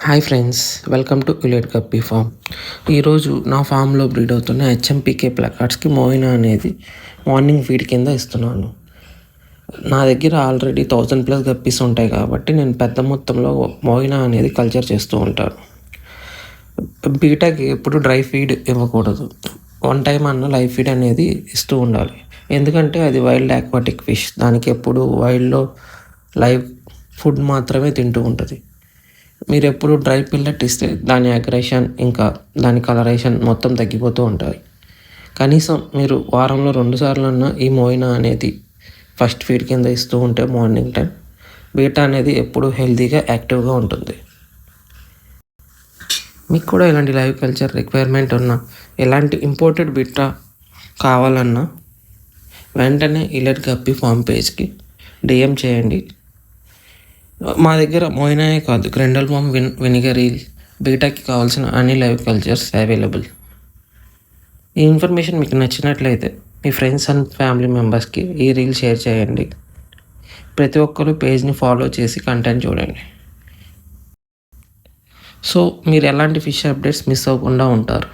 Hi friends, welcome to ఇలేట్ guppy farm. ఈరోజు నా ఫామ్లో బ్రీడ్ అవుతున్న హెచ్ఎంపీకే ప్లకార్డ్స్కి మోయినా అనేది మార్నింగ్ ఫీడ్ కింద ఇస్తున్నాను. నా దగ్గర ఆల్రెడీ 1000+ గప్పీస్ ఉంటాయి కాబట్టి నేను పెద్ద మొత్తంలో మోయినా అనేది కల్చర్ చేస్తూ ఉంటాను. బీటాకి ఎప్పుడు డ్రై ఫీడ్ ఇవ్వకూడదు. 1 టైం అన్న లైవ్ ఫీడ్ అనేది ఇస్తూ ఉండాలి. ఎందుకంటే అది వైల్డ్ ఆక్వాటిక్ ఫిష్, దానికి ఎప్పుడు వైల్డ్లో లైవ్ ఫుడ్ మాత్రమే తింటూ ఉంటుంది. మీరు ఎప్పుడు డ్రై పిల్లెట్ ఇస్తే దాని అగ్రెషన్ ఇంకా దాని కలరేషన్ మొత్తం తగ్గిపోతూ ఉంటాయి. కనీసం మీరు వారంలో 2 సార్లన్నా ఈ మోయినా అనేది ఫస్ట్ ఫీడ్ కింద ఇస్తూ ఉంటే మార్నింగ్ టైం బీటా అనేది ఎప్పుడు హెల్తీగా యాక్టివ్గా ఉంటుంది. మీకు కూడా ఇలాంటి లైవ్ కల్చర్ రిక్వైర్మెంట్ ఉన్నా, ఎలాంటి ఇంపోర్టెడ్ బీటా కావాలన్నా వెంటనే ఇలేట్ గప్పీ ఫామ్ పేజ్కి డిఎం చేయండి. మా దగ్గర మోయినాయే కాదు, గ్రెండల్ వామ్, వినిగర్ ఈల్, బీటాకి కావాల్సిన అన్ని లైవ్ కల్చర్స్ అవైలబుల్. ఈ ఇన్ఫర్మేషన్ మీకు నచ్చినట్లయితే మీ ఫ్రెండ్స్ అండ్ ఫ్యామిలీ మెంబర్స్కి ఈ రీల్ షేర్ చేయండి. ప్రతి ఒక్కరు పేజ్ని ఫాలో చేసి కంటెంట్ చూడండి. సో మీరు ఎలాంటి ఫిష్ అప్డేట్స్ మిస్ అవ్వకుండా ఉంటారు.